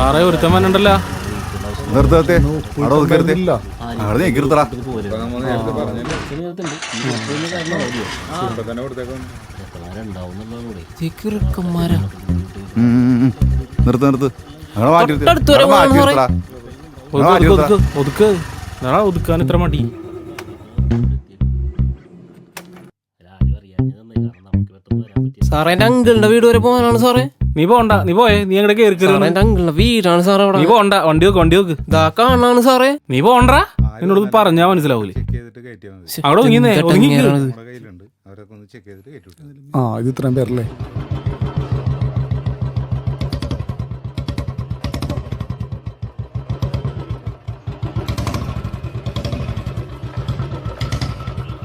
സാറേ ഒരുത്തൻ വന്നിട്ടുണ്ടല്ലോ. നിർത്തേ അവിടെ ഒതുക്കരുത്തില്ല അവിടെ നീക്കിരുത്തടാ. നിർത്ത് നിർത്ത് അങ്ങനെ ഒതുക്കാൻ ഇത്ര മടി. സാറേ എന്റെ അങ്കിളിന്റെ വീട് വരെ പോകാനാണ് സാറേ. നീ പോണ്ട, നീ പോയേ, നീ അങ്ങോട്ട് കയറി. എന്റെ അങ്കിളിന്റെ വീടാണ് സാറേ. നീ പോണ്ട, വണ്ടി വെക്ക്, വണ്ടി വെക്ക്. ഇതാ കാണാണ് സാറേ. നീ പോണ്ടാ, എന്നോട് പറഞ്ഞാ മനസ്സിലാവൂലേ. അവിടെ ഒതുങ്ങിന്നേ, ഒതുങ്ങി. ആ ഇത് ഇത്രയും പേരല്ലേ?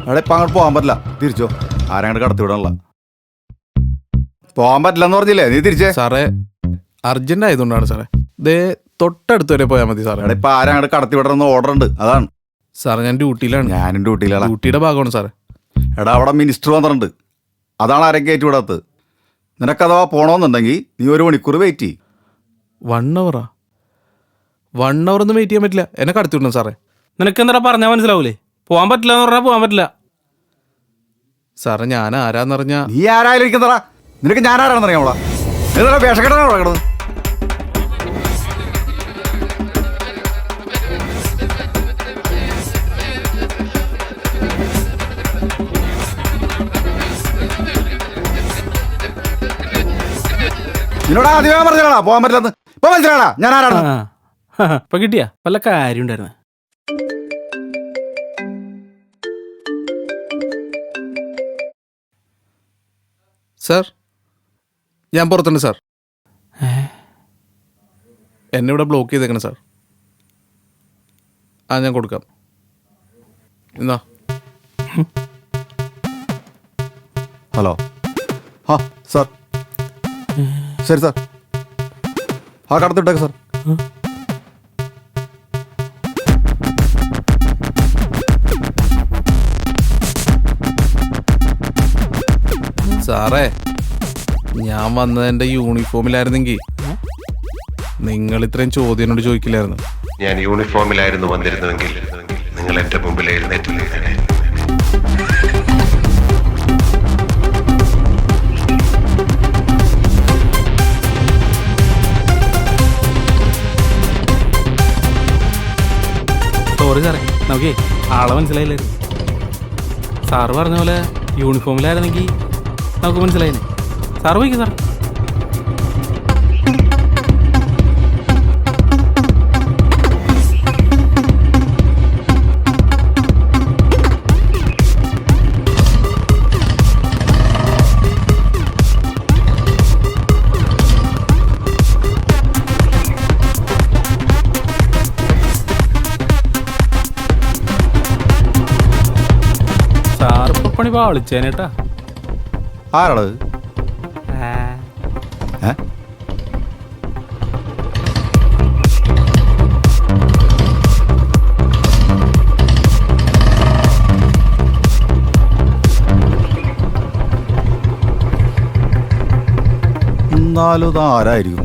അവിടെ ഇപ്പം അങ്ങോട്ട് പോകാൻ പറ്റില്ല, തിരിച്ചോ. ആരങ്ങോട്ട് കടത്തി വിടാനുള്ള പോകാൻ പറ്റില്ലെന്ന് പറഞ്ഞില്ലേ, നീ തിരിച്ചേ. സാറേ അർജന്റ് ആയതുകൊണ്ടാണ് സാറേ. ദേ തൊട്ടടുത്ത് വരെ പോയാൽ മതി സാറേ. അവിടെ ഇപ്പം ആരങ്ങോട്ട് കടത്തി വിടണമെന്ന് ഓർഡർ ഉണ്ട്, അതാണ്. സാറേ ഞാൻ ഡ്യൂട്ടിയിലാണ്. ഞാനും ഡ്യൂട്ടിയിലാണ്. ഡ്യൂട്ടിയുടെ ഭാഗമാണ് സാറേ. എടാ അവിടെ മിനിസ്റ്റർ വന്നിട്ടുണ്ട്, അതാണ് ആരെയും കയറ്റി വിടാത്തത്. നിനക്കഥവാ പോകണമെന്നുണ്ടെങ്കിൽ നീ 1 മണിക്കൂർ വെയിറ്റ് ചെയ്യും. 1 hour 1 hour ഒന്നും വെയിറ്റ് ചെയ്യാൻ പറ്റില്ല, എന്നെ കടത്തി വിടണം സാറേ. നിനക്ക് എന്താ പറഞ്ഞാൽ മനസ്സിലാവൂലേ? പോകാൻ പറ്റില്ല എന്ന് പറഞ്ഞാൽ പോകാൻ പറ്റില്ല. സാറേ ഞാൻ ആരാന്നറിഞ്ഞാ. നീ ആരായാലും ഇരിക്കുന്നതാ, നിനക്ക് ഞാൻ ആരാണെന്ന് അറിയാമോളാ? ഏതാ വേഷക്കെട്ടാണോ കിടന്നത്? നിന്നോട് ആദ്യമേ പറഞ്ഞാടാ പോകാൻ പറ്റില്ലെന്ന്. ഇപ്പൊ മനസ്സിലാടാ ഞാൻ ആരാണ്. ഇപ്പൊ കിട്ടിയാ വല്ല കാര്യം ഉണ്ടായിരുന്നു. സാർ ഞാൻ പുറത്തുണ്ട് സാർ. എന്നെ ഇവിടെ ബ്ലോക്ക് ചെയ്തേക്കണം സാർ. ആ ഞാൻ കൊടുക്കാം. എന്നാ ഹലോ. ആ സാർ, ശരി സാർ. ആ കടത്തിട്ടേക്ക് സാർ. സാറേ ഞാൻ വന്നത് എൻ്റെ യൂണിഫോമിലായിരുന്നെങ്കിൽ നിങ്ങൾ ഇത്രയും ചോദ്യം എന്നോട് ചോദിക്കില്ലായിരുന്നു. ഞാൻ യൂണിഫോമിലായിരുന്നു വന്നിരുന്നുവെങ്കിൽ നിങ്ങൾ എന്റെ മുമ്പിൽ എഴുന്നേറ്റില്ലേ. സോറി സാറേ, നമുക്കേ ആളെ മനസ്സിലായില്ലായിരുന്നു. സാറ് പറഞ്ഞ പോലെ യൂണിഫോമിലായിരുന്നെങ്കിൽ നമുക്ക് മനസ്സിലായില്ലേ. Sir പോയിക്കും sir. സാറിപ്പോ പണി പാളിച്ചേനേട്ടാ. ആരാളത്? എന്നാലും ഇത് ആരായിരിക്കും?